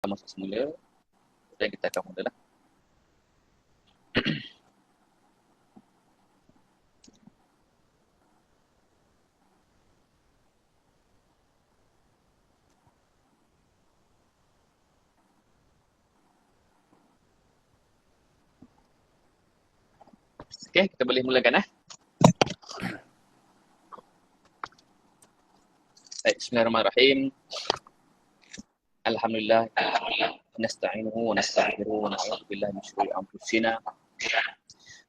masuk semula dan kita akan mulalah. Okey, kita boleh mulakan . Bismillahirrahmanirrahim. Alhamdulillah, nasta'inuhu wa nastaghfiruhu wa na'udzu billahi min shururi anfusina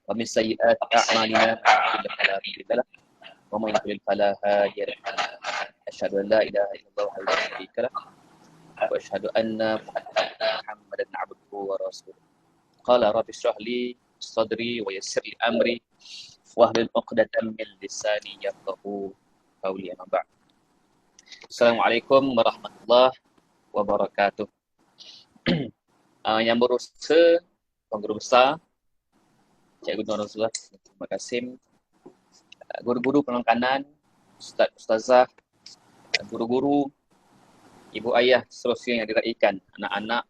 wa min sayyiati a'malina. Fala mudilla lahu wa man yudlil fala hadiya lahu. Asyhadu an la ilaha illallah wahdahu la syarika lahu wa asyhadu anna Muhammadan 'abduhu wa rasuluh. Qala rabbi shrah li sadri wa yassir li amri wahlul 'uqdatam min lisani yafqahu qawli. Amma ba'd. Assalamualaikum warahmatullahi wabarakatuh. Yang berusaha, Tuan Guru Besar, Cikgu Nur Rasulullah, terima kasih. Guru-guru penekanan, ustaz-ustazah, guru-guru, ibu ayah, seterusnya yang diraikan, anak-anak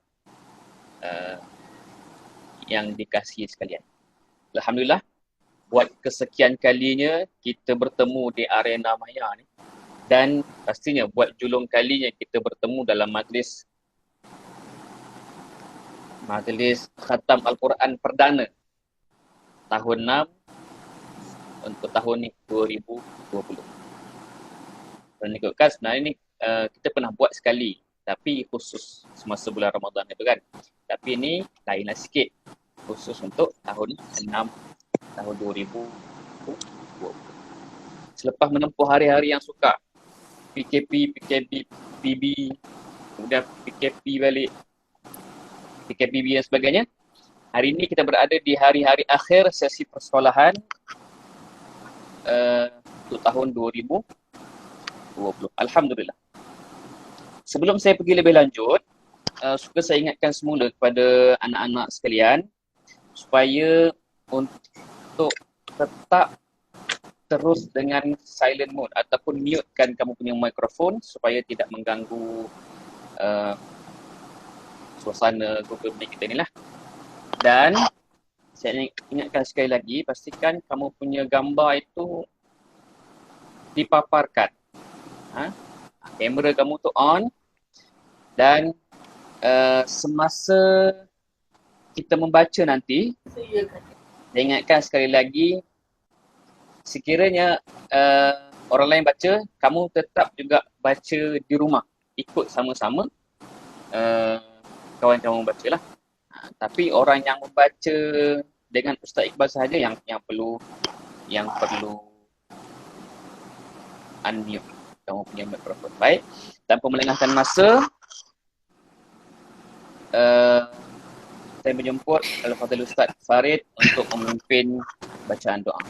yang dikasihi sekalian. Alhamdulillah, buat kesekian kalinya kita bertemu di arena maya ni. Dan pastinya buat julung kalinya kita bertemu dalam majlis khatam Al-Quran perdana tahun 6 untuk tahun ni 2020. Dan ikutkan sebenarnya ni kita pernah buat sekali, tapi khusus semasa bulan Ramadan itu kan. Tapi ni lainlah sikit, khusus untuk tahun 6 tahun 2020. Selepas menempuh hari-hari yang sukar, PKP, PB, kemudian PKP balik, PKPB dan sebagainya. Hari ini kita berada di hari-hari akhir sesi persekolahan untuk tahun 2020. Alhamdulillah. Sebelum saya pergi lebih lanjut, suka saya ingatkan semula kepada anak-anak sekalian supaya untuk tetap terus dengan silent mode ataupun mutekan kamu punya mikrofon supaya tidak mengganggu suasana Google Meet kita ni lah. Dan saya ingatkan sekali lagi, pastikan kamu punya gambar itu dipaparkan. Kamera kamu tu on dan semasa kita membaca nanti, saya ingatkan sekali lagi, sekiranya orang lain baca, kamu tetap juga baca di rumah. Ikut sama-sama kawan kamu baca lah. Tapi orang yang membaca dengan Ustaz Iqbal sahaja yang perlu unmute kamu punya mikrofon. Baik, tanpa melengahkan masa, saya menjemput Al-Fadhil Ustaz Farid untuk memimpin bacaan doa.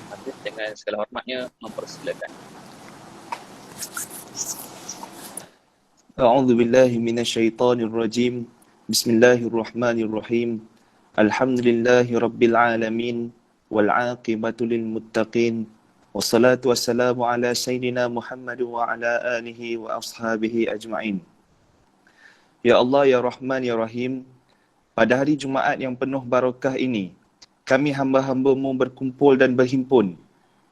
Dengan segala hormatnya mempersilakan. A'udzu billahi minasyaitonir rajim. Bismillahirrahmanirrahim. Alhamdulillahi rabbil alamin wal 'aqibatu lil muttaqin. Wassalatu wassalamu ala sayyidina Muhammad wa ala alihi wa ashabihi ajma'in. Ya Allah, ya Rahman, ya Rahim. Pada hari Jumaat yang penuh barakah ini, kami hamba-hamba-Mu berkumpul dan berhimpun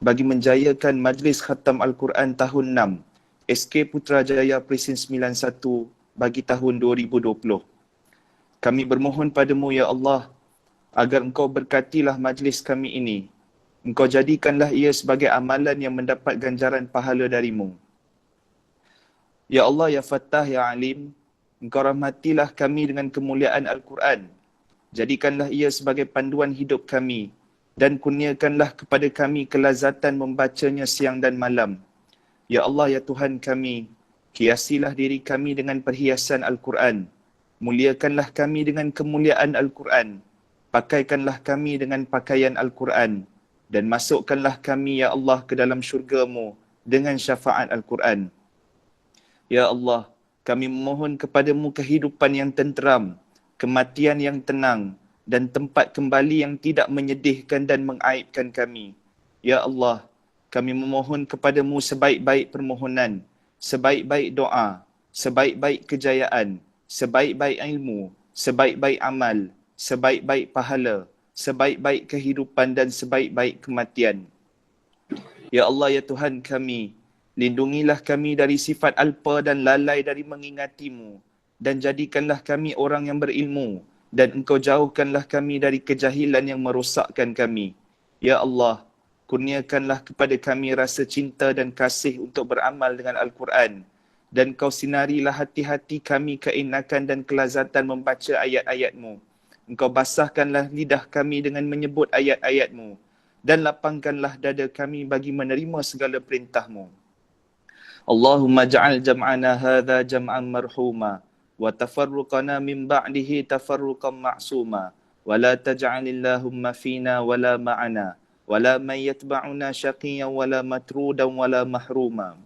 bagi menjayakan Majlis Khatam Al-Quran tahun 6 SK Putrajaya Presin 91 bagi tahun 2020. Kami bermohon padamu, ya Allah, agar Engkau berkatilah majlis kami ini. Engkau jadikanlah ia sebagai amalan yang mendapat ganjaran pahala darimu. Ya Allah, ya Fattah, ya Alim, Engkau rahmatilah kami dengan kemuliaan Al-Quran. Jadikanlah ia sebagai panduan hidup kami dan kurniakanlah kepada kami kelazatan membacanya siang dan malam. Ya Allah, ya Tuhan kami, hiasilah diri kami dengan perhiasan Al-Quran. Muliakanlah kami dengan kemuliaan Al-Quran. Pakaikanlah kami dengan pakaian Al-Quran. Dan masukkanlah kami, ya Allah, ke dalam syurga-Mu dengan syafaat Al-Quran. Ya Allah, kami memohon kepadamu kehidupan yang tenteram, kematian yang tenang, dan tempat kembali yang tidak menyedihkan dan mengaibkan kami. Ya Allah, kami memohon kepadamu sebaik-baik permohonan, sebaik-baik doa, sebaik-baik kejayaan, sebaik-baik ilmu, sebaik-baik amal, sebaik-baik pahala, sebaik-baik kehidupan dan sebaik-baik kematian. Ya Allah, ya Tuhan kami, lindungilah kami dari sifat alpa dan lalai dari mengingati-Mu, dan jadikanlah kami orang yang berilmu, dan Engkau jauhkanlah kami dari kejahilan yang merosakkan kami. Ya Allah, kurniakanlah kepada kami rasa cinta dan kasih untuk beramal dengan Al-Quran, dan Kau sinarilah hati-hati kami keenakan dan kelazatan membaca ayat-ayat-Mu. Engkau basahkanlah lidah kami dengan menyebut ayat-ayat-Mu, dan lapangkanlah dada kami bagi menerima segala perintah-Mu. Allahumma ja'al jam'ana hadha jam'an marhuma, wa tafarruqana min ba'dihi tafarruqan ma'suma, wa la taj'alillahumma fina wa la ma'ana, wa la man yatba'una syaqiyan wa la matrudan wa la mahruma.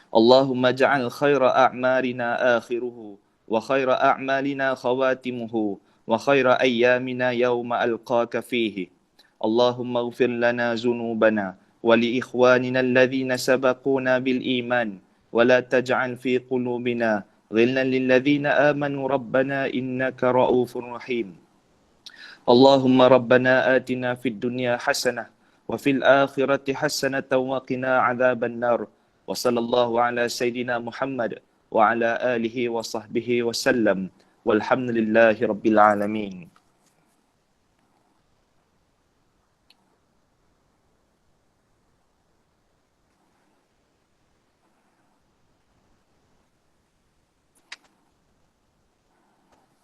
Allahumma ja'al khaira a'marina akhiruhu, wa khaira a'malina khawatimuhu, wa khaira ayyamina yawma alqaka fihi. Allahumma ighfir lana zunubana wa li ikhwanina alladhina sabaquna bil iman, wa la taj'al fi qulubina ghillan lil ladzina amanu rabbana innaka ra'ufur rahim. Allahumma rabbana atina fid dunya hasanah wa fil akhirati hasanatan wa qina adzaban nar. Wa sallallahu ala sayyidina Muhammad wa ala alihi wa sahbihi wa sallam. Walhamdulillahi rabbil alamin.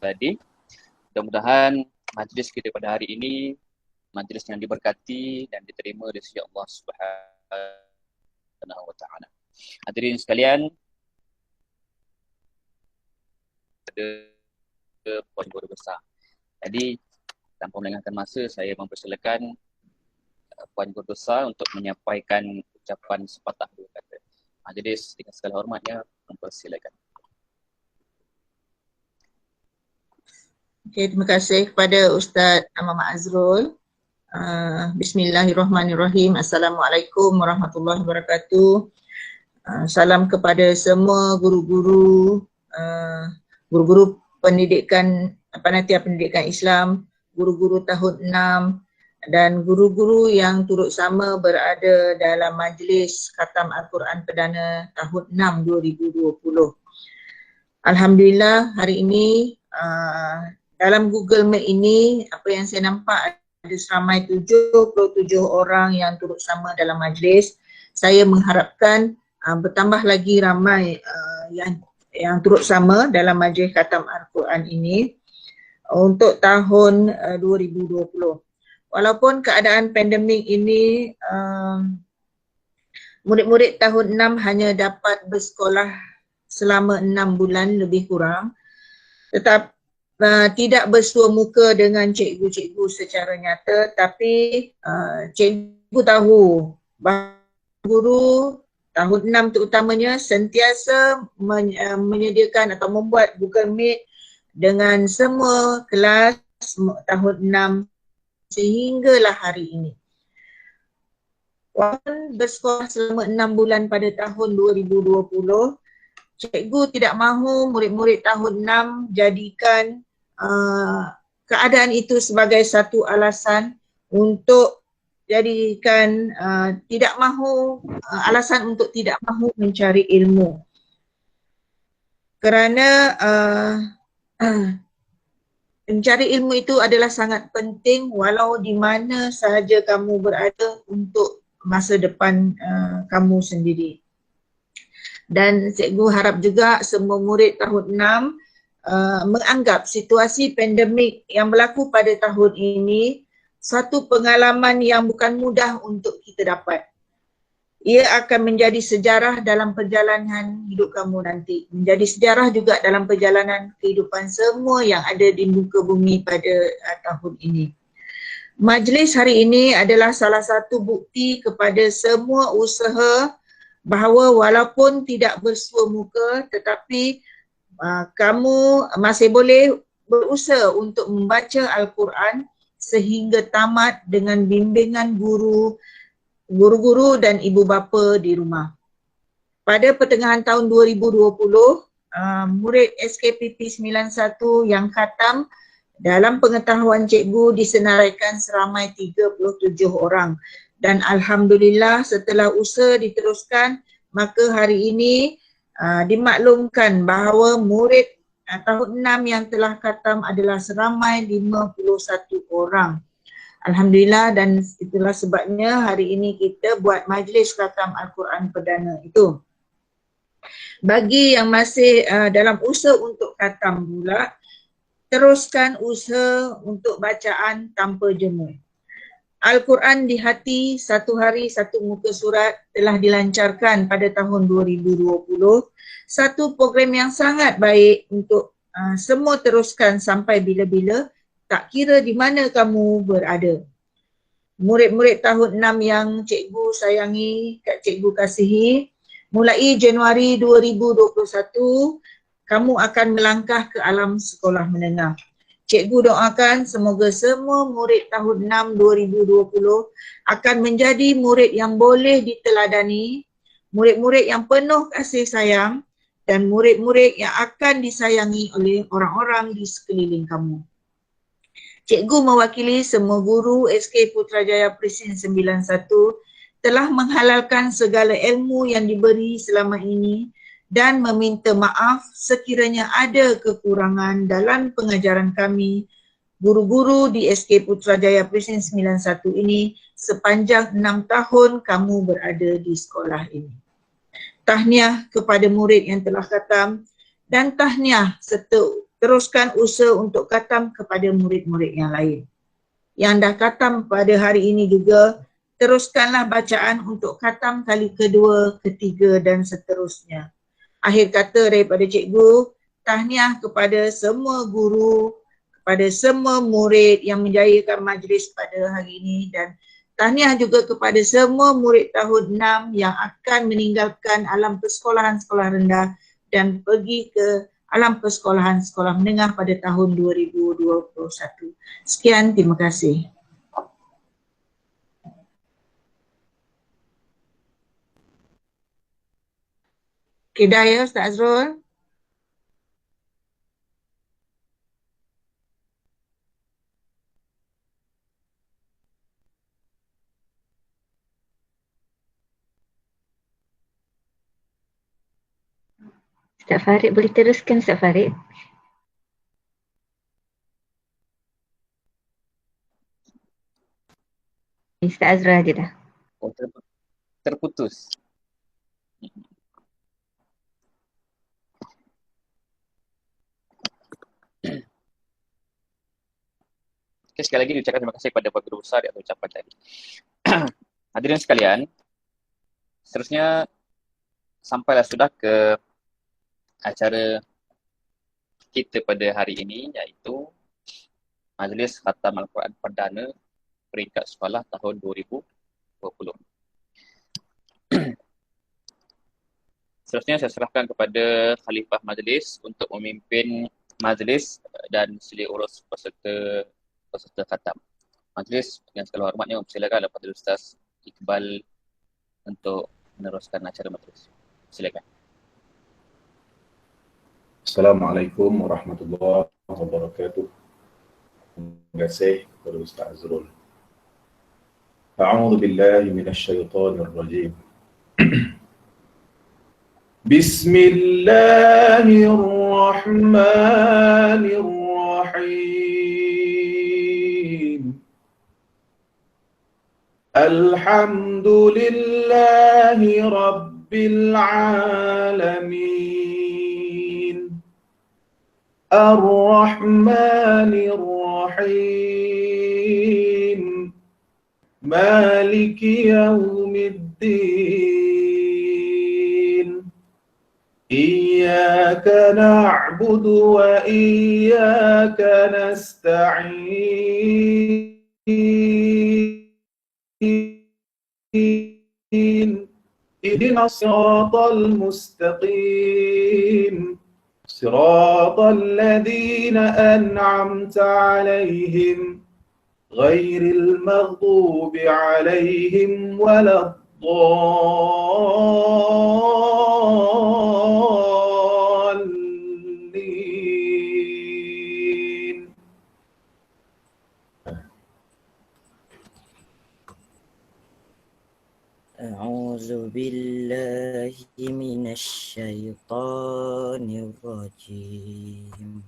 Tadi, mudah-mudahan majlis kita pada hari ini majlis yang diberkati dan diterima oleh sisi Allah Subhanahu wa taala. Hadirin sekalian, ada poin guru besar. Jadi tanpa melengahkan masa, saya mempersilakan Puan Guru Besar untuk menyampaikan ucapan sepatah dua kata. Majlis dengan segala hormatnya mempersilakan. Okay, terima kasih kepada Ustaz Muhammad Azrul. Bismillahirrahmanirrahim. Assalamualaikum warahmatullahi wabarakatuh. Salam kepada semua guru-guru, guru-guru pendidikan, panitia pendidikan Islam, guru-guru tahun 6 dan guru-guru yang turut sama berada dalam majlis Khatam Al-Quran Perdana tahun 6 2020. Alhamdulillah hari ini dalam Google Meet ini apa yang saya nampak ada seramai 77 orang yang turut sama dalam majlis. Saya mengharapkan bertambah lagi ramai yang turut sama dalam majlis Khatam Al-Quran ini untuk tahun 2020. Walaupun keadaan pandemik ini murid-murid tahun 6 hanya dapat bersekolah selama 6 bulan lebih kurang, tetap tidak bersua muka dengan cikgu-cikgu secara nyata, tapi cikgu tahu bahawa guru tahun 6 terutamanya sentiasa menyediakan atau membuat Google Meet dengan semua kelas tahun 6 sehinggalah hari ini. Walaupun bersekolah selama 6 bulan pada tahun 2020, cikgu tidak mahu murid-murid tahun 6 jadikan keadaan itu sebagai satu alasan untuk jadikan tidak mahu, alasan untuk tidak mahu mencari ilmu. Kerana mencari ilmu itu adalah sangat penting walau di mana sahaja kamu berada untuk masa depan kamu sendiri. Dan cikgu harap juga semua murid tahun 6 menganggap situasi pandemik yang berlaku pada tahun ini satu pengalaman yang bukan mudah untuk kita dapat. Ia akan menjadi sejarah dalam perjalanan hidup kamu nanti. Menjadi sejarah juga dalam perjalanan kehidupan semua yang ada di muka bumi pada tahun ini. Majlis hari ini adalah salah satu bukti kepada semua usaha bahawa walaupun tidak bersua muka tetapi kamu masih boleh berusaha untuk membaca Al-Quran sehingga tamat dengan bimbingan guru-guru dan ibu bapa di rumah. Pada pertengahan tahun 2020, murid SKPP 91 yang khatam, dalam pengetahuan cikgu disenaraikan seramai 37 orang. Dan alhamdulillah setelah usaha diteruskan, maka hari ini dimaklumkan bahawa murid tahun 6 yang telah khatam adalah seramai 51 orang. Alhamdulillah, dan itulah sebabnya hari ini kita buat majlis khatam Al-Quran perdana itu. Bagi yang masih dalam usaha untuk khatam pula, teruskan usaha untuk bacaan tanpa jemu. Al-Quran di hati, satu hari satu muka surat telah dilancarkan pada tahun 2020. Satu program yang sangat baik untuk semua teruskan sampai bila-bila, tak kira di mana kamu berada. Murid-murid tahun 6 yang cikgu sayangi, cikgu kasihi, mulai Januari 2021, kamu akan melangkah ke alam sekolah menengah. Cikgu doakan semoga semua murid tahun 6 2020 akan menjadi murid yang boleh diteladani, murid-murid yang penuh kasih sayang dan murid-murid yang akan disayangi oleh orang-orang di sekeliling kamu. Cikgu mewakili semua guru SK Putrajaya Presin 91 telah menghalalkan segala ilmu yang diberi selama ini dan meminta maaf sekiranya ada kekurangan dalam pengajaran kami, guru-guru di SK Putrajaya Presin 91 ini sepanjang 6 tahun kamu berada di sekolah ini. Tahniah kepada murid yang telah khatam dan tahniah serta teruskan usaha untuk khatam kepada murid-murid yang lain. Yang dah khatam pada hari ini juga, teruskanlah bacaan untuk khatam kali kedua, ketiga dan seterusnya. Akhir kata daripada cikgu, tahniah kepada semua guru, kepada semua murid yang menjayakan majlis pada hari ini dan tahniah juga kepada semua murid tahun 6 yang akan meninggalkan alam persekolahan sekolah rendah dan pergi ke alam persekolahan sekolah menengah pada tahun 2021. Sekian, terima kasih. Okay, dah ya Ustaz Azrul. Ustaz Farid boleh teruskan Ustaz Farid? Ustaz Azrul aja dah. Oh, terputus. Okay, sekali lagi diucapkan terima kasih kepada Pak Guru Besar yang ucapan tadi. Hadirin sekalian, seterusnya sampailah sudah ke acara kita pada hari ini, iaitu Majlis Khatam Al-Quran Perdana peringkat sekolah tahun 2020. Seterusnya saya serahkan kepada Khalifah Majlis untuk memimpin majlis dan sila urus peserta khatam. Majlis dengan segala hormatnya mempersilakan kepada Ustaz Iqbal untuk meneruskan acara majlis. Silakan. Assalamualaikum warahmatullahi wabarakatuh. Terima kasih kepada Ustaz Azrul. A'udzu billahi minasyaitonir rajim. Bismillahirrahmanirrahim. Alhamdulillahi rabbil alamin. Ar-Rahmanir Rahim. Maliki yaumiddin. Iyyaka na'budu wa iyyaka nasta'in. Ihdinas siratal mustaqim. Siratal ladzina an'amta 'alaihim ghairil maghdubi 'alaihim waladdallin. أعوذ بالله من الشيطان الرجيم.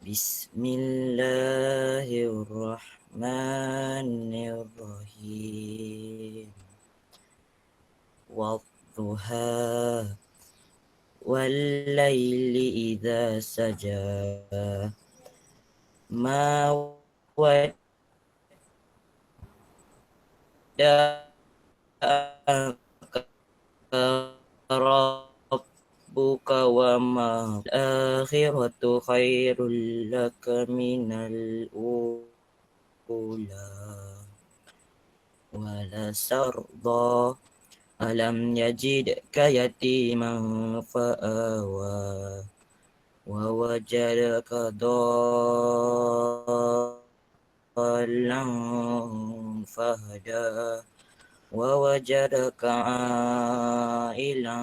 بسم الله الرحمن الرحيم. والضحى والليل إذا سجى ما ودعك ربك وما الآخرة خير لك من الأولى ولسرضى ألم يجدك يتيما فآوى ووجدك ضالا فهدى ووجدك عائلا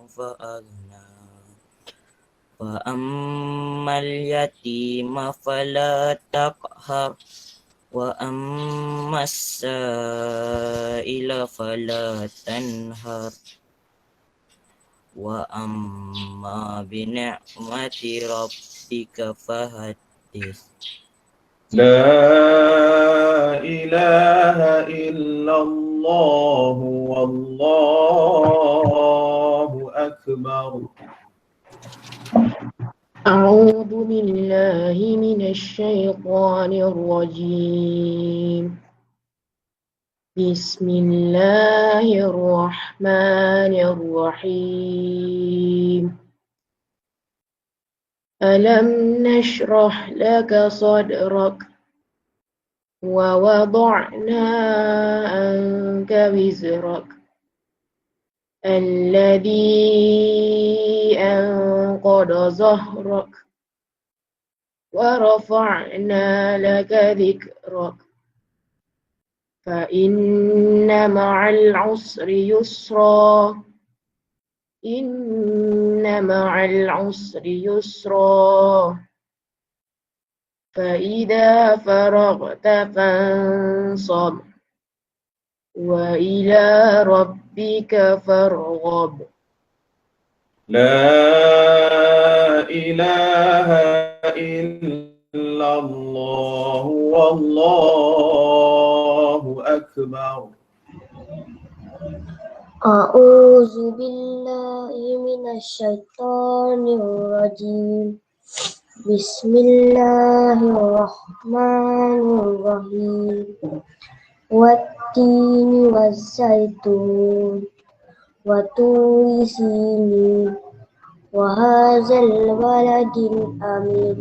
فأغنى فأما اليتيم فلا تقهر وأما السائل فلا تنهر وأما بنعمة ربك فحدث. لا إله إلا الله والله أكبر. أعوذ بالله من الشيطان الرجيم. بسم الله الرحمن الرحيم. ألم نشرح لك صدرك ووضعنا عنك وزرك الذي أنقض ظهرك ورفعنا لك ذكرك فإن مع العسر يسرا إن مع العسر يسرا فإذا فرغت فانصب وإلى ربك فارغب. لا إله إلا الله والله أكبر. أعوذ بالله من الشيطان الرجيم. بسم الله الرحمن الرحيم. والتين والزيتون وطور سينين وهذا البلد الأمين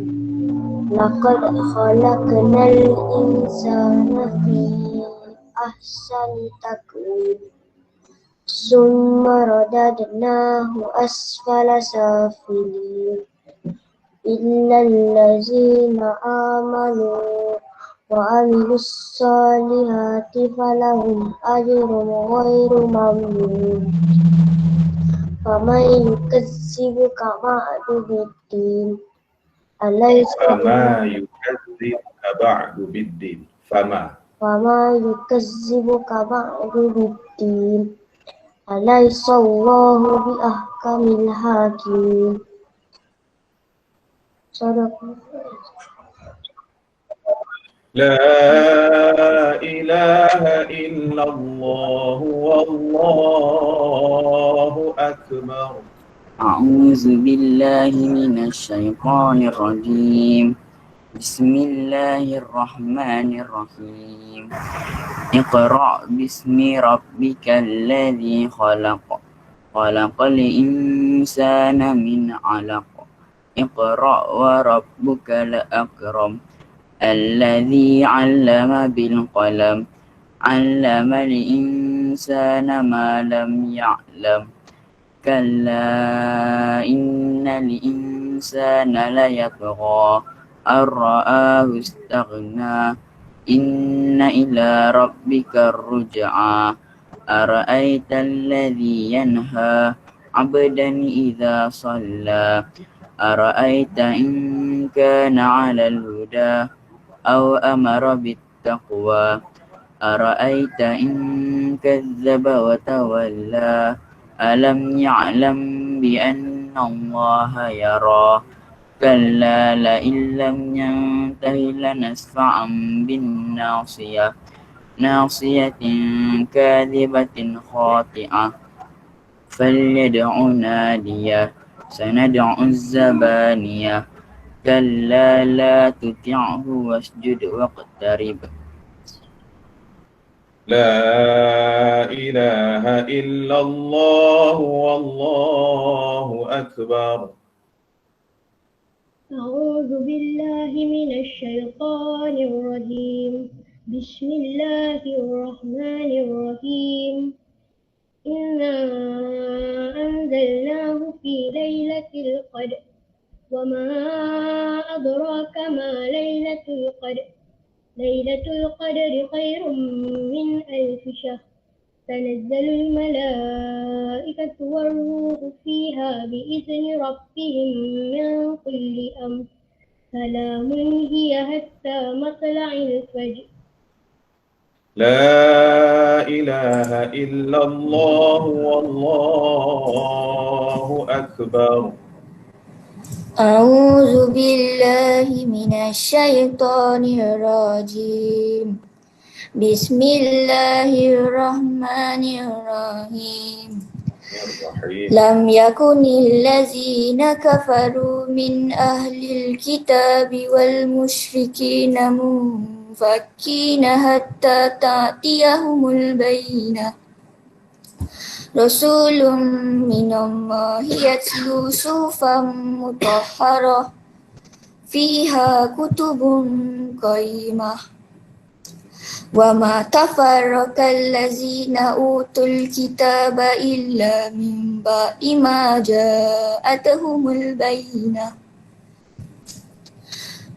لقد خلقنا الإنسان في أحسن تقويم ثم رددناه أسفل سافلين إلا الذين آمنوا وعملوا الصالحات فلهم أجر غير ممنون فمن يكذبك بعد بالدين أليس فما يكذبك بعد بالدين فما يكذبك بعد بالدين أليس الله بأحكم الحاكمين. صدق. لا إله إلا الله والله أكبر. أعوذ بالله من الشيطان الرجيم. بسم الله الرحمن الرحيم. اقرأ باسم ربك الذي خلق خلق الإنسان من علق اقرأ وربك الأكرم الذي علم بالقلم علم الإنسان ما لم يعلم كلا إن الإنسان ليطغى أن رآه استغنى إن إلى ربك الرجعى أرأيت الذي ينهى عبدا إذا صلى أرأيت إن كان على الهدى أو أمر بالتقوى أرأيت إن كذب وتولى ألم يعلم بأن الله يرى كلا لئن لم ينته لنسفعا بالناصية ناصية كاذبة خاطئة فليدع ناديه سندع الزبانية كلا لا تطعه واسجد واقترب. لا إله إلا الله والله أكبر. أعوذ بالله من الشيطان الرجيم. بسم الله الرحمن الرحيم. إنا أنزلناه في ليلة القدر وما أدراك ما ليلة القدر. ليلة القدر خير من ألف شهر. تنزل الملائكة والروح فيها بإذن ربهم من كل أمر. سلام هي حتى مطلع الفجر. لا إله إلا الله والله أكبر. أعوذ بالله من الشيطان الرجيم. بسم الله الرحمن الرحيم. لم يكن الذين كفروا من أهل الكتاب والمشركين منفكين حتى تأتيهم البينة. رسول من الله يتلو صحفا مطهرة فيها كتب قيمة وما تفرق الذين أوتوا الكتاب إلا من بعد ما جاءتهم البينة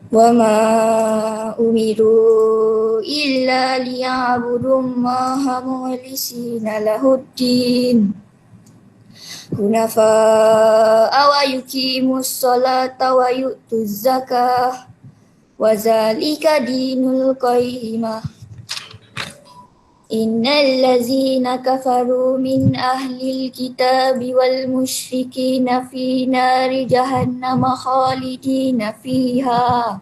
وما أمروا إلا ليعبدوا الله مخلصين له الدين حنفاء ويقيموا الصلاة ويؤتوا الزكاة وذلك دين القيمة. إن الذين كفروا من أهل الكتاب والمشركين في نار جهنم خالدين فيها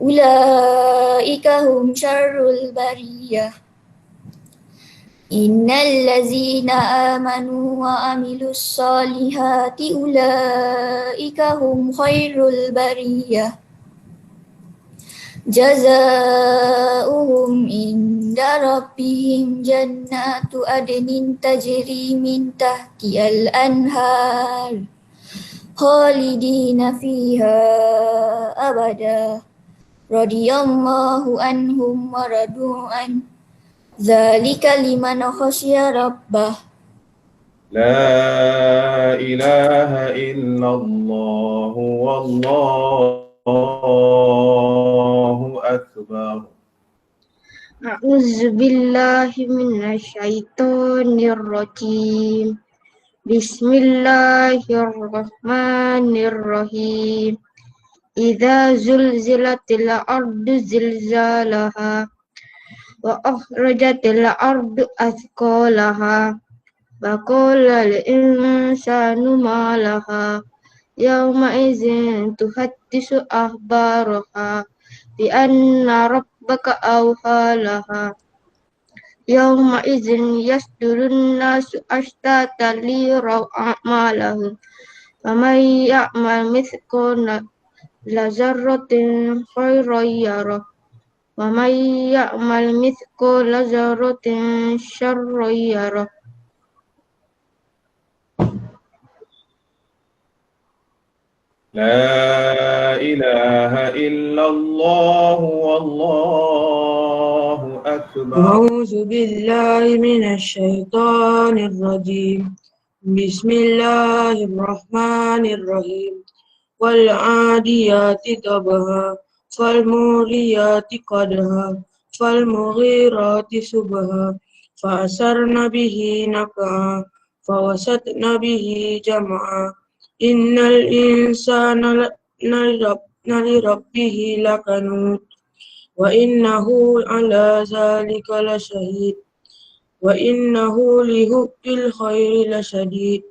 أولئك هم شر البرية. إن الذين آمنوا وعملوا الصالحات أولئك هم خير البرية. جزاؤهم عند ربهم جنات عدن تجري من تحتها الأنهار خالدين فيها أبدا رضي الله عنهم ورضوا عنه ذلك لمن خشي ربه. لا إله إلا الله والله أكبر. أعوذ بالله من الشيطان الرجيم. بسم الله الرحمن الرحيم. إذا زلزلت الأرض زلزالها وأخرجت الأرض أثقالها وقال الإنسان ما لها يومئذ تحدث أخبارها بأن ربك أوحى لها يومئذ يصدر الناس أشتاتا ليروا أعمالهم فمن يعمل مثقال ذرة خيرا يره ومن يعمل مثقال ذرة شرا يره. لا إله إلا الله والله أكبر. أعوذ بالله من الشيطان الرجيم. بسم الله الرحمن الرحيم. والعاديات ضبحا فالموريات قدحا فالمغيرات صبحا فأثرن به نقعا فوسطن به جمعا إن الإنسان لربه لكنود وإنه على ذلك لشهيد وإنه لحب الخير لشديد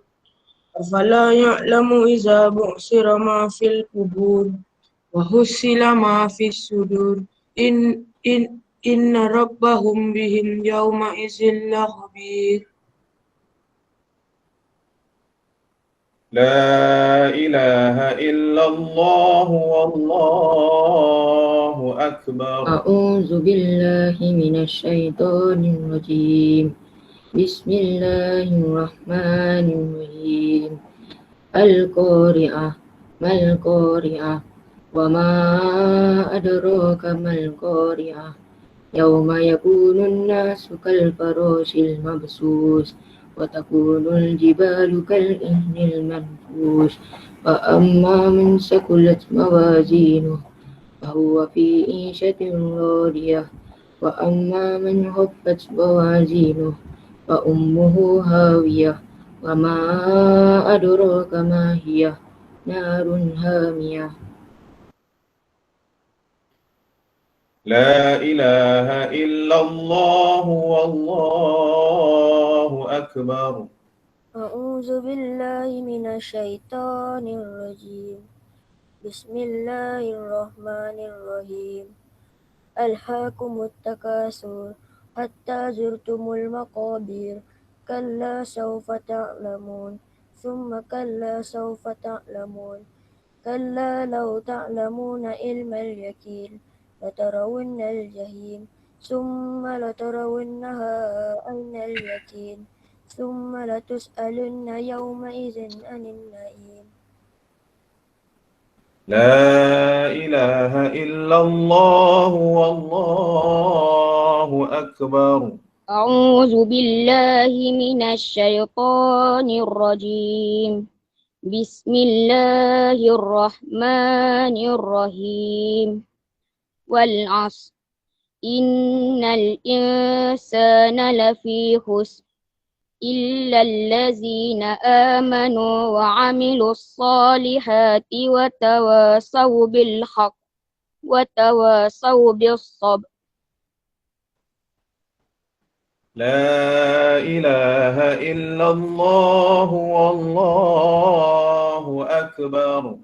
أفلا يعلم إذا بعثر ما في القبور وحصل ما في الصدور إن ربهم بهم يومئذ لخبير. لا إله إلا الله والله أكبر. أعوذ بالله من الشيطان الرجيم. بسم الله الرحمن الرحيم. القارعة ما القارعة وما أدراك ما القارعة يوم يكون الناس كالفراش المبثوث وتكون الجبال كالعهن المنفوش فأما من ثقلت موازينه فهو في عيشة راضية وأما من خفت موازينه فأمه هاوية وما أدراك ما هي نار هامية. لا إله إلا الله والله أكبر. أعوذ بالله من الشيطان الرجيم. بسم الله الرحمن الرحيم. ألهاكم التكاثر حتى زرتم المقابر كلا سوف تعلمون ثم كلا سوف تعلمون كلا لو تعلمون علم اليقين لترون الجحيم ثم لترونها عين اليقين ثم لتسألن يومئذ عن النعيم. لا إله إلا الله والله أكبر. أعوذ بالله من الشيطان الرجيم. بسم الله الرحمن الرحيم. والعصر إن الإنسان لفي خسر إلا الذين آمنوا وعملوا الصالحات وتواصوا بالحق وتواصوا بالصبر. لا إله إلا الله والله أكبر.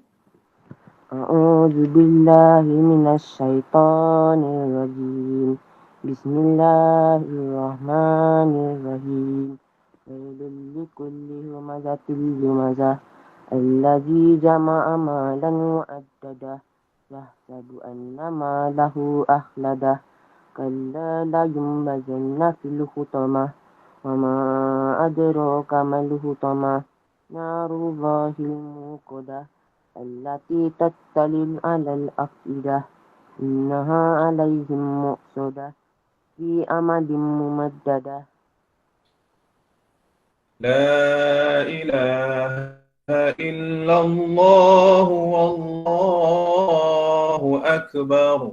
أعوذ بالله من الشيطان الرجيم. بسم الله الرحمن الرحيم. ويل لكل همزة لمزة الذي جمع مالا وعدده يحسب أن ماله أخلده كلا لينبذن في الحطمة وما أدراك ما الحطمة نار الله الموقدة التي تطلع على الأفئدة إنها عليهم مؤصدة في أمد ممددة. لا إله إلا الله والله أكبر.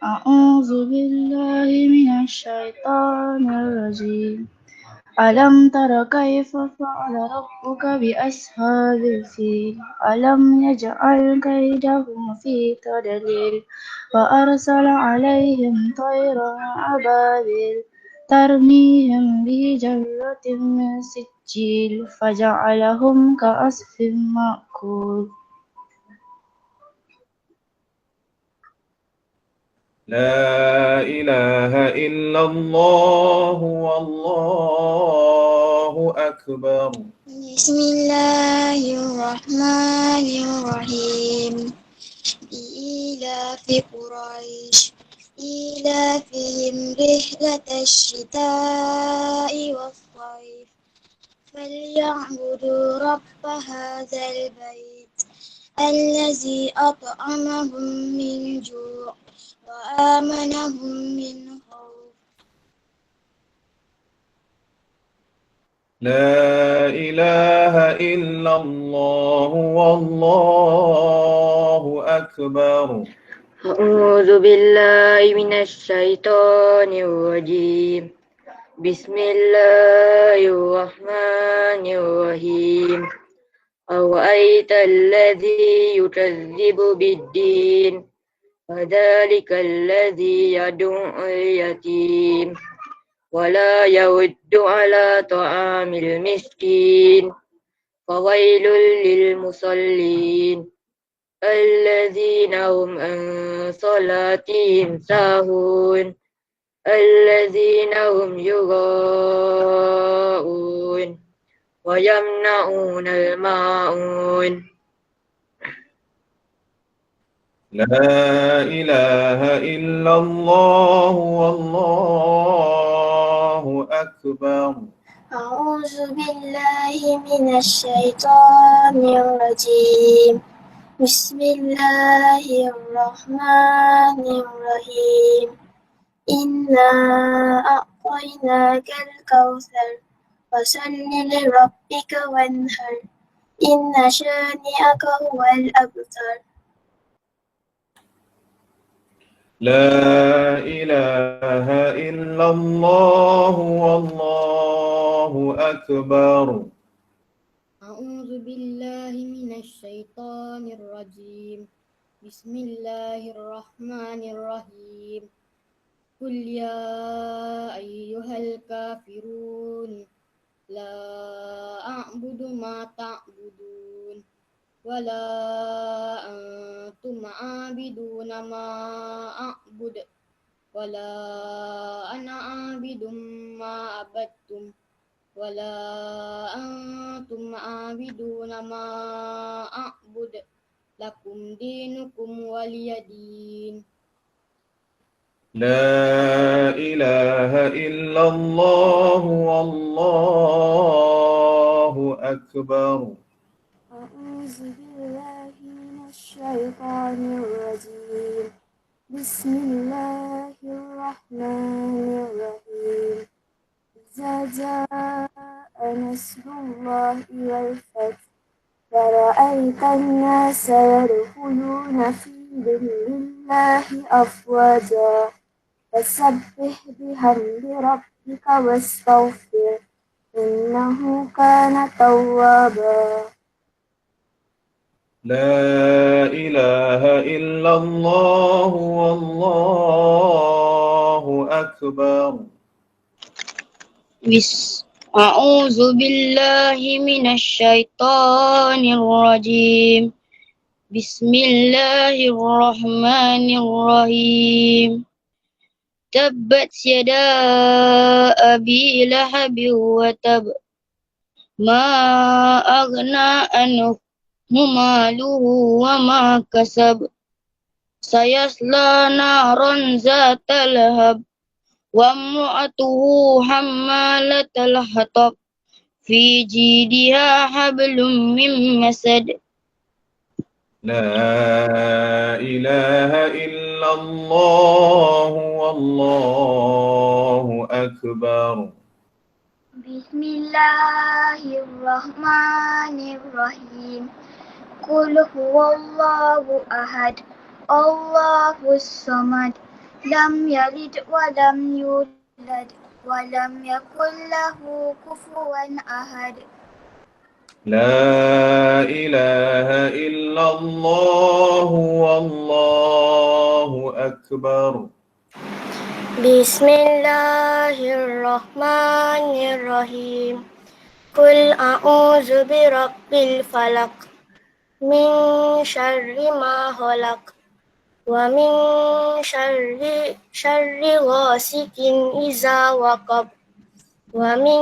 أعوذ بالله من الشيطان الرجيم. ألم تر كيف فعل ربك بأصحاب الفيل ألم يجعل كيدهم في تضليل وأرسل عليهم طيرا أبابيل ترميهم بحجارة من سجيل فجعلهم كعصف مأكول. لا إله إلا الله والله أكبر. بسم الله الرحمن الرحيم. بإيلاف قريش إيلافهم رحلة الشتاء والصيف فليعبدوا رب هذا البيت الذي أطعمهم من جوع وآمنهم من خوف. لا إله إلا الله والله أكبر. أعوذ بالله من الشيطان الرجيم. Bismillahirrahmanirrahim. Awaita alladhi yukazzibu biddin. Fadhalika alladhi yadu'u yatim. Wala yawuddu ala ta'amil miskin. Fawailul lil musallin. Alladzina hum an salatihim sahun. Alladzina hum yura'un. Wa yamna'una al-ma'un. لا إله إلا الله والله أكبر. أعوذ بالله من الشيطان الرجيم. بسم الله الرحمن الرحيم. إنا أعطيناك الكوثر فصل لربك وانحر إن شانئك هو الأبتر. لا إله إلا الله والله أكبر. أعوذ بالله من الشيطان الرجيم. بسم الله الرحمن الرحيم. قل يا أيها الكافرون لا أعبد ما تعبدون ولا أنتم عابدون ما أعبد ولا أنا عابد ما عبدتم ولا أنتم عابدون ما أعبد لكم دينكم ولي دين. لا إله إلا الله والله أكبر. أعوذ بالله من الشيطان الرجيم. بسم الله الرحمن الرحيم. إذا جاء نصر الله والفتح ورأيت الناس يدخلون في دين الله أفواجا فسبح بحمد ربك واستغفر إنه كان توابا. لا إله إلا الله والله أكبر. أعوذ بالله من الشيطان الرجيم. بسم الله الرحمن الرحيم. تبت يدا أبي لهب وتب ما أغنى عنه ماله وما كسب سيصلى نارا ذات لهب وامرأته حمالة الحطب في جيدها حبل من مسد. لا إله إلا الله والله أكبر. بسم الله الرحمن الرحيم. قل هو الله أحد الله الصمد لم يلد ولم يولد ولم يكن له كفوا أحد. لا إله إلا الله والله أكبر. بسم الله الرحمن الرحيم. قل أعوذ برب الفلق من شر ما خلق ومن شر غاسق إذا وقب ومن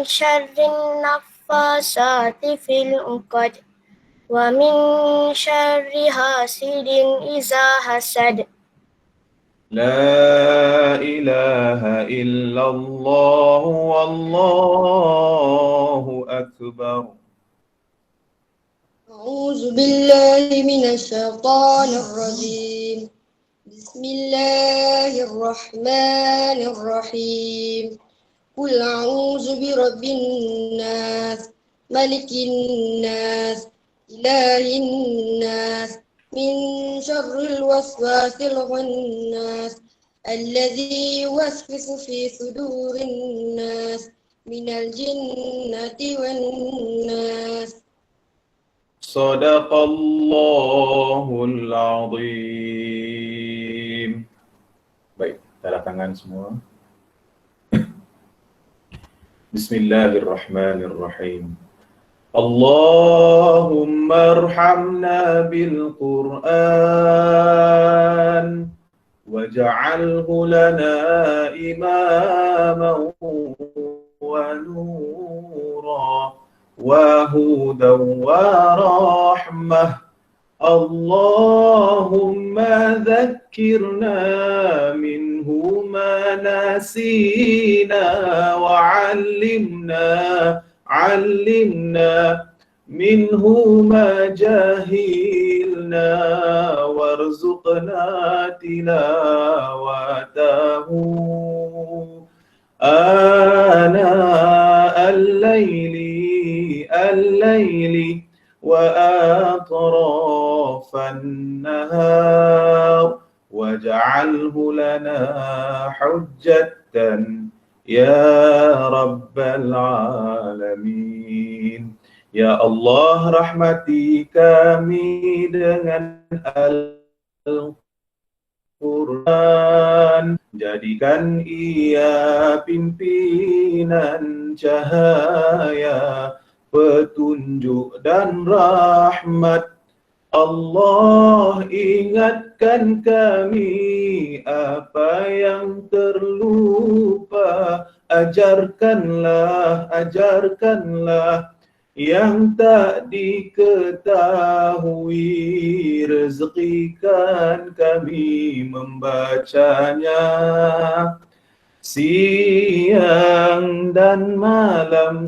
شر النفاثات في العقد ومن شر حاسد إذا حسد. لا إله إلا الله والله أكبر. أعوذ بالله من الشيطان الرجيم. بسم الله الرحمن الرحيم. قل أعوذ برب الناس ملك الناس إله الناس من شر الوسواس الخناس الذي يوسوس في صدور الناس من الجنة والناس. صدق الله العظيم. Baik, tanda tangan semua. Bismillahirrahmanirrahim. Allahumma arhamna bil Qur'an waj'alhu lana imaman wa nura wa hudan wa rahmah. Allahumma dhakkirna minhu ma nasina wa 'allimna minhu ma jahilna warzuqna tilawatahu ana al-layli wa atrafan nahar waj'alhu lana hujjatan ya rabbal alamin. Ya Allah, rahmati kami dengan Al-Quran, jadikan ia pimpinan cahaya, petunjuk dan rahmat. Allah, ingatkan kami apa yang terlupa, ajarkanlah yang tak diketahui, rezekikan kami membacanya siang dan malam,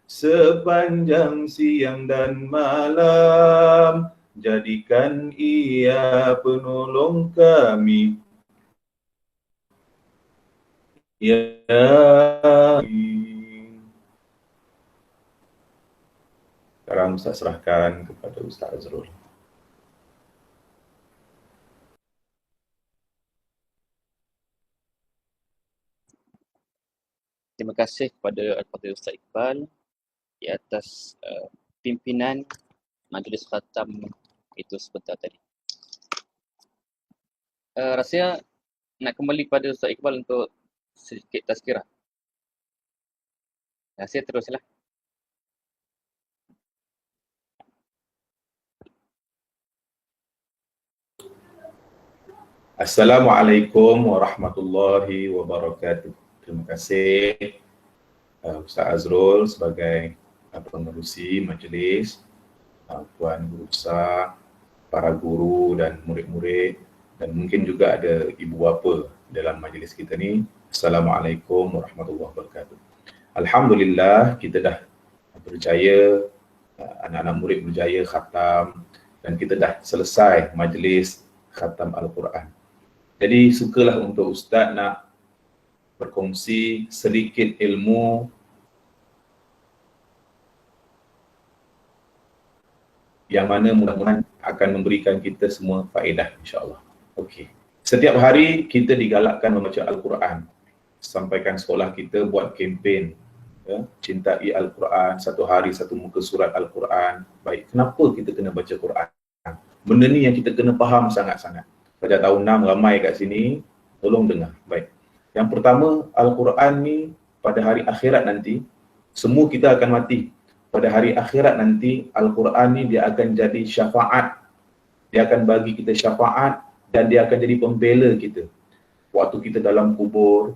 sepanjang siang dan malam, jadikan ia penolong kami ya. Sekarang saya serahkan kepada Ustaz Azrul. Terima kasih kepada Al-Fadhil Ustaz Iqbal di atas pimpinan majlis khatam itu sebentar tadi. Rasanya nak kembali kepada Ustaz Iqbal untuk sedikit tazkirah. Rasanya teruslah. Assalamualaikum warahmatullahi wabarakatuh. Terima kasih Ustaz Azrul sebagai pengerusi majlis, Puan Guru Besar, para guru dan murid-murid, dan mungkin juga ada ibu bapa dalam majlis kita ni. Assalamualaikum warahmatullahi wabarakatuh. Alhamdulillah, kita dah berjaya, anak-anak murid berjaya khatam, dan kita dah selesai majlis khatam Al-Quran. Jadi sukalah untuk Ustaz nak berkongsi sedikit ilmu yang mana mudah-mudahan akan memberikan kita semua faedah insya-Allah. Okey. Setiap hari kita digalakkan membaca Al-Quran. Sampaikan sekolah kita buat kempen, ya, cintai Al-Quran, satu hari satu muka surat Al-Quran. Baik, kenapa kita kena baca Quran? Benda ni yang kita kena faham sangat-sangat. Pada tahun 6 ramai kat sini, tolong dengar. Baik. Yang pertama, Al-Quran ni pada hari akhirat nanti, semua kita akan mati. Pada hari akhirat nanti, Al-Quran ni dia akan jadi syafaat. Dia akan bagi kita syafaat dan dia akan jadi pembela kita. Waktu kita dalam kubur,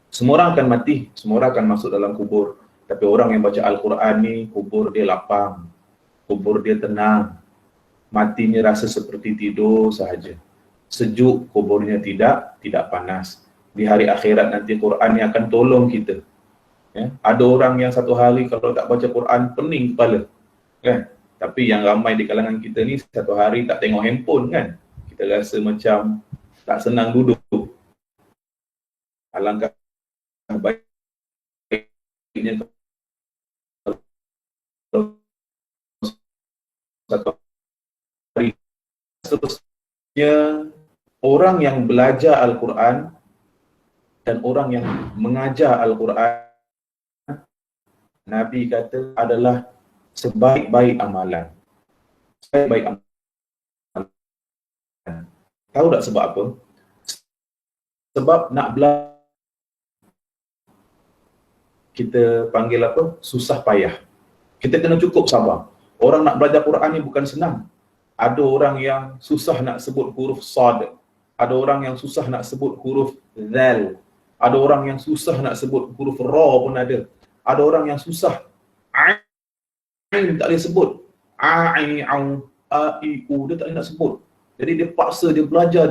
semua orang akan mati, semua orang akan masuk dalam kubur. Tapi orang yang baca Al-Quran ni, kubur dia lapang, kubur dia tenang. Matinya rasa seperti tidur sahaja. Sejuk, kuburnya tidak panas. Di hari akhirat nanti Quran ni akan tolong kita. Ya? Ada orang yang satu hari kalau tak baca Quran pening kepala. Kan? Tapi yang ramai di kalangan kita ni satu hari tak tengok handphone kan. Kita rasa macam tak senang duduk. Alangkah baiknya satu hari terus orang yang belajar Al-Quran dan orang yang mengajar Al-Quran, Nabi kata adalah sebaik-baik amalan. Sebaik-baik amalan. Tahu tak sebab apa? Sebab nak belajar, kita panggil apa? Susah payah. Kita kena cukup sabar. Orang nak belajar Quran ni bukan senang. Ada orang yang susah nak sebut huruf sad. Ada orang yang susah nak sebut huruf zal. Ada orang yang susah nak sebut huruf ra pun ada. Ada orang yang susah ain tak boleh sebut. Ai au a i u dia tak boleh nak sebut. Jadi dia paksa, dia belajar.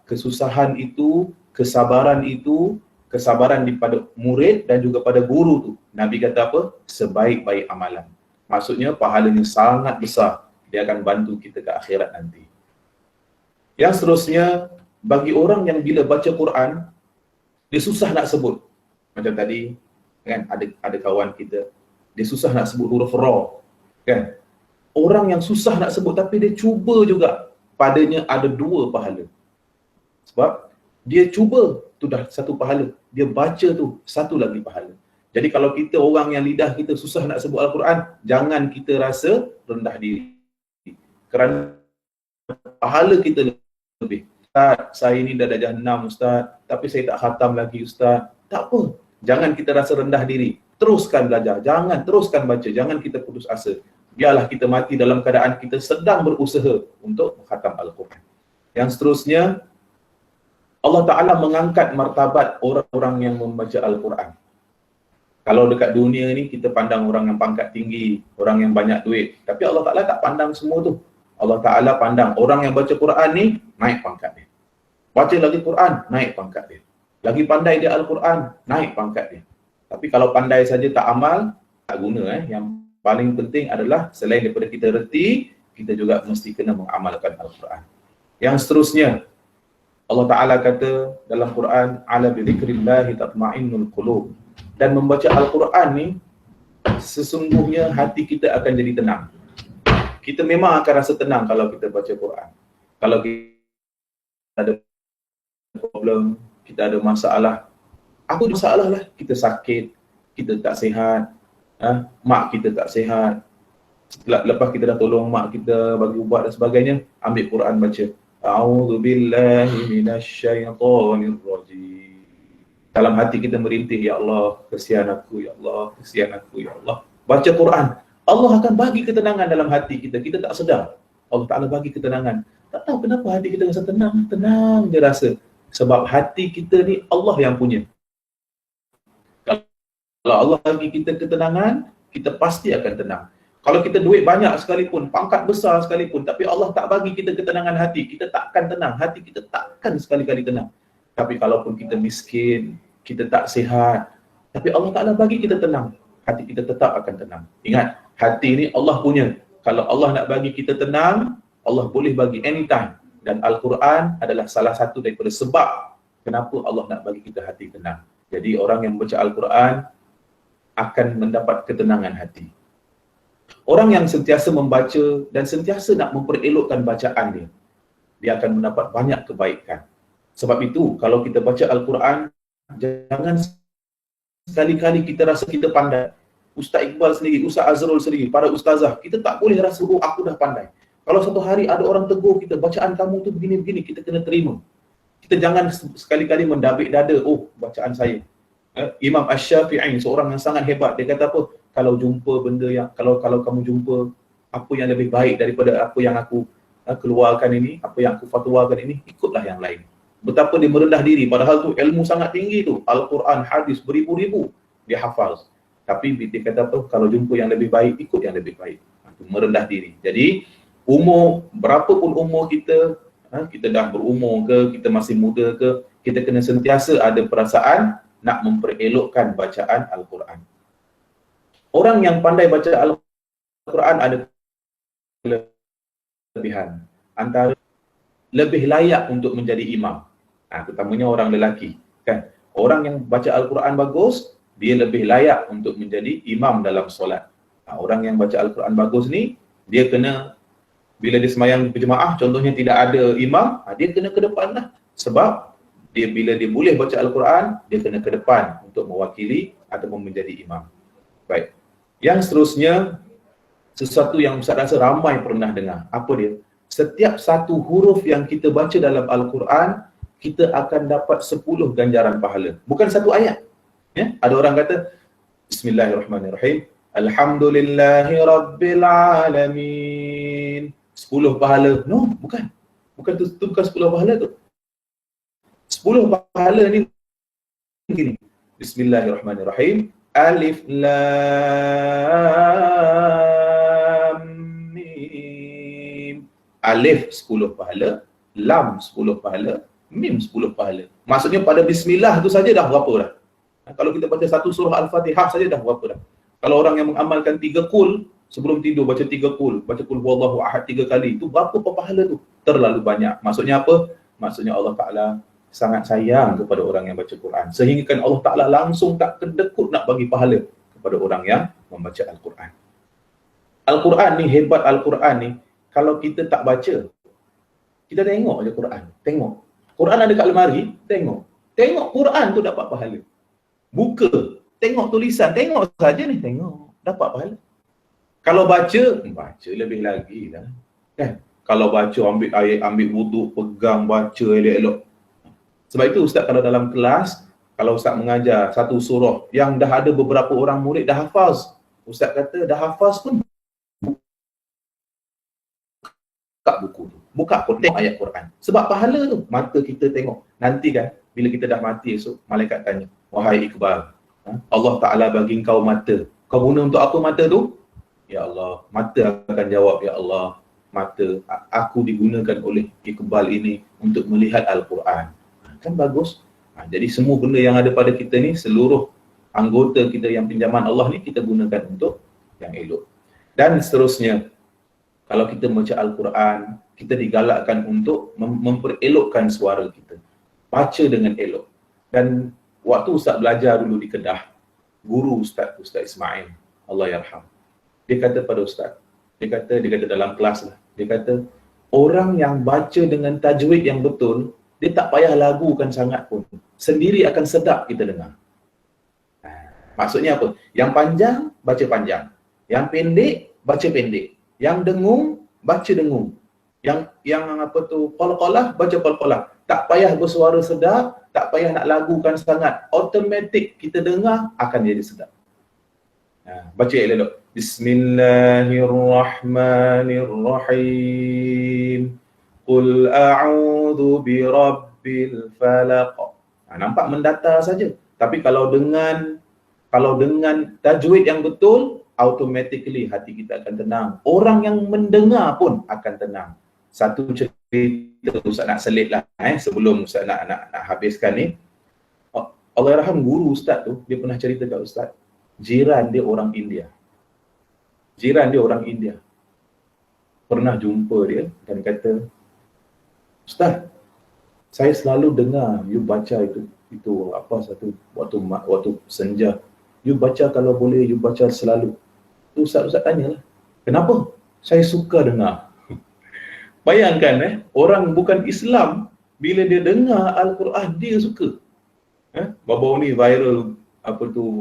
Kesusahan itu, kesabaran itu, kesabaran daripada murid dan juga pada guru tu. Nabi kata apa? Sebaik-baik amalan. Maksudnya pahalanya sangat besar. Dia akan bantu kita ke akhirat nanti. Yang seterusnya, bagi orang yang bila baca Quran, dia susah nak sebut. Macam tadi, kan ada kawan kita, dia susah nak sebut huruf ra. Kan? Orang yang susah nak sebut tapi dia cuba juga, padanya ada 2 pahala. Sebab dia cuba, tu dah 1 pahala. Dia baca tu, 1 lagi pahala. Jadi kalau kita orang yang lidah kita susah nak sebut Al-Quran, jangan kita rasa rendah diri. Kerana pahala kita lebih. Ustaz, saya ni dah darjah 6 Ustaz, tapi saya tak khatam lagi Ustaz. Tak apa. Jangan kita rasa rendah diri. Teruskan belajar. Jangan, teruskan baca. Jangan kita putus asa. Biarlah kita mati dalam keadaan kita sedang berusaha untuk khatam Al-Quran. Yang seterusnya, Allah Ta'ala mengangkat martabat orang-orang yang membaca Al-Quran. Kalau dekat dunia ni kita pandang orang yang pangkat tinggi, orang yang banyak duit. Tapi Allah Ta'ala tak pandang semua tu. Allah Ta'ala pandang orang yang baca Quran ni, naik pangkat dia. Baca lagi Quran, naik pangkat dia. Lagi pandai dia Al-Quran, naik pangkat dia. Tapi kalau pandai saja tak amal, tak guna. Yang paling penting adalah selain daripada kita reti, kita juga mesti kena mengamalkan Al-Quran. Yang seterusnya, Allah Ta'ala kata dalam Quran, ala bidzikrillahi tatma'innul qulub. Dan membaca Al-Quran ni, sesungguhnya hati kita akan jadi tenang. Kita memang akan rasa tenang kalau kita baca Quran. Kalau kita ada problem, kita ada masalah. Apa masalah lah? Kita sakit, kita tak sihat, mak kita tak sihat. Lepas kita dah tolong mak kita, bagi ubat dan sebagainya, ambil Quran baca. A'udzubillahi minasyaitonir rajim. Dalam hati kita merintih, ya Allah, kesian aku, ya Allah, kesian aku, ya Allah. Baca Quran. Allah akan bagi ketenangan dalam hati kita. Kita tak sedar. Allah Ta'ala bagi ketenangan. Tak tahu kenapa hati kita rasa tenang. Tenang dia rasa. Sebab hati kita ni Allah yang punya. Kalau Allah bagi kita ketenangan, kita pasti akan tenang. Kalau kita duit banyak sekalipun, pangkat besar sekalipun, tapi Allah tak bagi kita ketenangan hati, kita takkan tenang. Hati kita takkan sekali-kali tenang. Tapi kalaupun kita miskin, kita tak sihat, tapi Allah Ta'ala bagi kita tenang, hati kita tetap akan tenang. Ingat, hati ni Allah punya. Kalau Allah nak bagi kita tenang, Allah boleh bagi anytime. Dan Al-Quran adalah salah satu daripada sebab kenapa Allah nak bagi kita hati tenang. Jadi orang yang membaca Al-Quran akan mendapat ketenangan hati. Orang yang sentiasa membaca dan sentiasa nak memperelokkan bacaan dia, dia akan mendapat banyak kebaikan. Sebab itu, kalau kita baca Al-Quran, jangan sekali-kali kita rasa kita pandai. Ustaz Iqbal sendiri, Ustaz Azrul sendiri, para ustazah, kita tak boleh rasa, oh aku dah pandai. Kalau satu hari ada orang tegur kita, bacaan kamu tu begini-begini, kita kena terima. Kita jangan sekali-kali mendabik dada, oh bacaan saya. Imam Asy-Syafi'i, seorang yang sangat hebat, dia kata apa? Kalau jumpa benda yang, kalau kamu jumpa apa yang lebih baik daripada apa yang aku keluarkan ini, apa yang aku fatwakan ini, ikutlah yang lain. Betapa dia merendah diri, padahal tu ilmu sangat tinggi tu. Al-Quran, hadis beribu-ribu dia hafal. Tapi dia kata apa? Kalau jumpa yang lebih baik, ikut yang lebih baik. Merendah diri. Jadi umur, berapapun umur kita, kita dah berumur ke, kita masih muda ke, kita kena sentiasa ada perasaan nak memperelokkan bacaan Al-Quran. Orang yang pandai baca Al-Quran ada kelebihan. Antara lebih layak untuk menjadi imam. Terutamanya orang lelaki. Kan? Orang yang baca Al-Quran bagus, dia lebih layak untuk menjadi imam dalam solat. Orang yang baca Al-Quran bagus ni, dia kena Bila dia semayang berjemaah, contohnya tidak ada imam, dia kena ke depan lah. Sebab bila dia boleh baca Al-Quran, dia kena ke depan untuk mewakili ataupun menjadi imam. Baik. Yang seterusnya, sesuatu yang Ustaz rasa ramai pernah dengar. Apa dia? Setiap satu huruf yang kita baca dalam Al-Quran, kita akan dapat 10 ganjaran pahala. Bukan satu ayat. Ya? Ada orang kata, Bismillahirrahmanirrahim. Alhamdulillahi Rabbil Alamin. 10 pahala. No, bukan. Bukan tu bukan 10 pahala tu. 10 pahala ni begini. Bismillahirrahmanirrahim. Alif Lam Mim. Alif 10 pahala, Lam 10 pahala, Mim 10 pahala. Maksudnya pada Bismillah tu saja dah berapa dah? Kalau kita baca satu surah Al-Fatihah saja dah berapa dah? Kalau orang yang mengamalkan 3 kul, sebelum tidur baca 3 kul, baca kul huwallahu ahad 3 kali, itu berapa pahala tu? Terlalu banyak. Maksudnya apa? Maksudnya Allah Ta'ala sangat sayang kepada orang yang baca Quran. Sehingga kan Allah Ta'ala langsung tak kedekut nak bagi pahala kepada orang yang membaca Al-Quran. Al-Quran ni, hebat Al-Quran ni, kalau kita tak baca, kita tengok je Quran. Tengok. Quran ada kat lemari, tengok. Tengok Quran tu dapat pahala. Buka, tengok tulisan, tengok saja ni, tengok. Dapat pahala. Kalau baca lebih lagi lah. Kan? Kalau baca, ambil ayat, ambil wuduk, pegang, baca elok-elok. Sebab itu Ustaz kalau dalam kelas, kalau Ustaz mengajar satu surah yang dah ada beberapa orang murid dah hafaz, Ustaz kata dah hafaz pun buka buku tu, buka tengok ayat Quran. Sebab pahala tu, mata kita tengok. Nanti kan, bila kita dah mati esok, malaikat tanya, wahai Iqbal, Allah Ta'ala bagi kau mata. Kau guna untuk apa mata tu? Ya Allah, mata akan jawab, ya Allah, mata aku digunakan oleh Iqbal ini untuk melihat Al-Quran. Kan bagus. Jadi semua benda yang ada pada kita ni, seluruh anggota kita yang pinjaman Allah ni, kita gunakan untuk yang elok. Dan seterusnya, kalau kita baca Al-Quran, kita digalakkan untuk memperelokkan suara kita. Baca dengan elok. Dan waktu Ustaz belajar dulu di Kedah, guru Ustaz Ismail, Allah yarham, dia kata pada Ustaz, dia kata dalam kelas lah, dia kata, orang yang baca dengan tajwid yang betul, dia tak payah lagukan sangat pun. Sendiri akan sedap kita dengar. Maksudnya apa? Yang panjang, baca panjang. Yang pendek, baca pendek. Yang dengung, baca dengung. Yang apa tu, qalqalah, baca qalqalah. Tak payah bersuara sedap, tak payah nak lagukan sangat. Automatik kita dengar akan jadi sedap. Baca elok. Bismillahirrahmanirrahim. Qul a'udzu birabbil falaq. Nampak mendatar saja. Tapi kalau dengan tajwid yang betul, automatically hati kita akan tenang. Orang yang mendengar pun akan tenang. Satu cerita Ustaz nak selit lah sebelum Ustaz nak habiskan ni. Allah yarham, guru Ustaz tu, dia pernah cerita kat Ustaz, jiran dia orang India. Pernah jumpa dia dan kata, Ustaz, saya selalu dengar you baca itu apa satu waktu senja. You baca kalau boleh, you baca selalu. Tu Ustaz tanyalah, kenapa? Saya suka dengar. Bayangkan orang bukan Islam, bila dia dengar Al-Quran, dia suka. Baru ni viral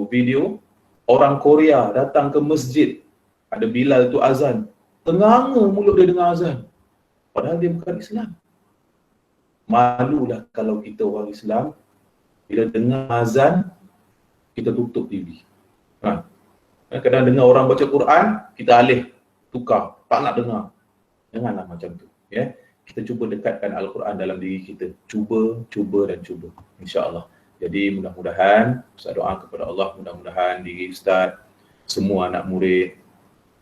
video, orang Korea datang ke masjid, ada Bilal tu azan, tenganga mulut dia dengar azan. Padahal dia bukan Islam. Malulah kalau kita orang Islam, bila dengar azan, kita tutup TV. Kadang dengar orang baca Quran, kita alih, tukar, tak nak dengar. Janganlah macam tu. Kita cuba dekatkan Al-Quran dalam diri kita. Cuba dan cuba. InsyaAllah. Jadi mudah-mudahan, Ustaz doa kepada Allah, mudah-mudahan diri Ustaz, semua anak murid,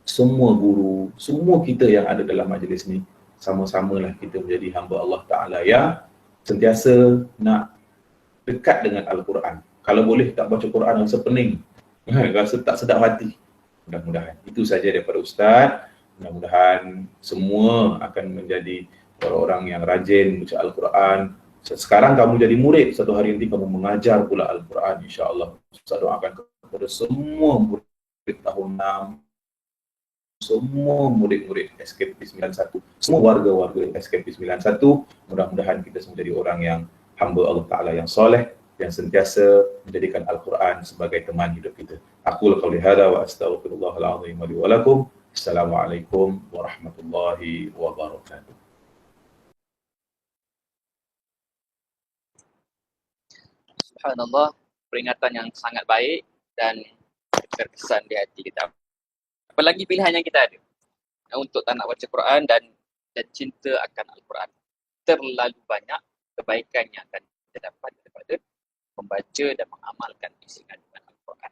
semua guru, semua kita yang ada dalam majlis ni, sama-samalah kita menjadi hamba Allah Ta'ala yang sentiasa nak dekat dengan Al-Quran. Kalau boleh tak baca Quran rasa pening, rasa tak sedap hati. Mudah-mudahan. Itu saja daripada Ustaz. Mudah-mudahan semua akan menjadi orang-orang yang rajin baca Al-Quran. Sekarang kamu jadi murid, satu hari nanti kamu mengajar pula Al-Quran, insya-Allah. Ustaz doakan kepada semua murid tahun 6 semua murid-murid SKP 91, semua warga-warga SKP 91. Mudah-mudahan kita semua jadi orang yang hamba Allah Ta'ala yang soleh, yang sentiasa menjadikan Al-Quran sebagai teman hidup kita. Aku qauli hadza wa astaghfirullahal azim li wa lakum. Assalamualaikum warahmatullahi wabarakatuh. Subhanallah, peringatan yang sangat baik dan terkesan di hati kita. Apalagi pilihan yang kita ada untuk tak nak baca Quran dan cinta akan Al-Quran. Terlalu banyak kebaikan yang akan kita dapat daripada membaca dan mengamalkan isi kandungan Al-Quran.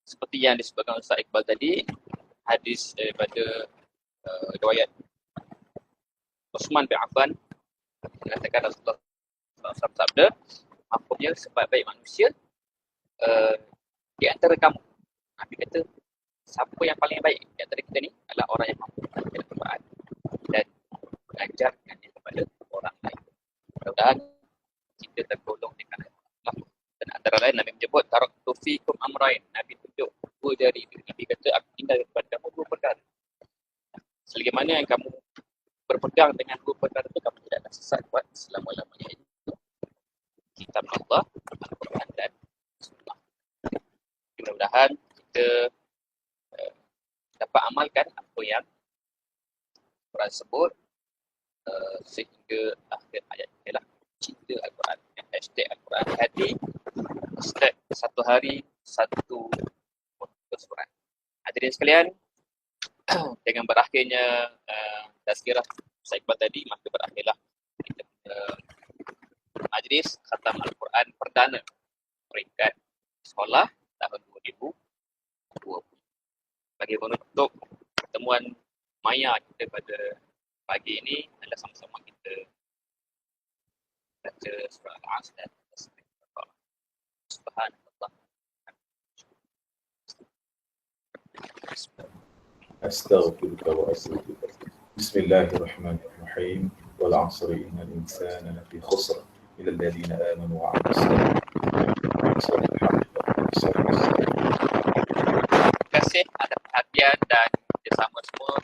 Seperti yang disebutkan Ustaz Iqbal tadi, hadis daripada riwayat Uthman bin Affan mengatakan Rasulullah SAW sabda, maksudnya sebab baik manusia di antara kamu. Nabi kata, siapa yang paling baik di antara kita ni adalah orang yang mampu membaca Al-Quran dan mengajarkannya kepada orang lain. Mudah-mudahan kita tergolong dengan Allah. Dan antara lain Nabi menyebut taraktu fikum amrain. Nabi tunjuk dua jari. Nabi kata, aku tinggal kepada kamu dua perkara. Selagi mana yang kamu berpegang dengan dua perkara itu, kamu tidak akan sesat buat selama-lamanya. Kitab Allah, Al-Quran dan Sunnah. Mudah-mudahan kita dapat amalkan apa yang Quran sebut sehingga akhir ayat ialah cinta Al-Quran. Hashtag Al-Quran di hati, hashtag satu hari satu surat. Hadirin sekalian, dengan berakhirnya tazkirah Ustaz Iqbal tadi, maka berakhirlah kita majlis khatam Al-Quran perdana peringkat sekolah tahun 2020. Bagi penutup pertemuan maya kita pada pagi ini adalah sama-sama kita baca surah Al-Asr dan Subhanallah. Astaghfirullah wa astaghfirullah. Bismillahirrahmanirrahim. Wal 'asri innal insana lafi khusr illa alladhina amanu wa 'amilus salihati. Terima kasih atas perhatian dan kerjasama semua.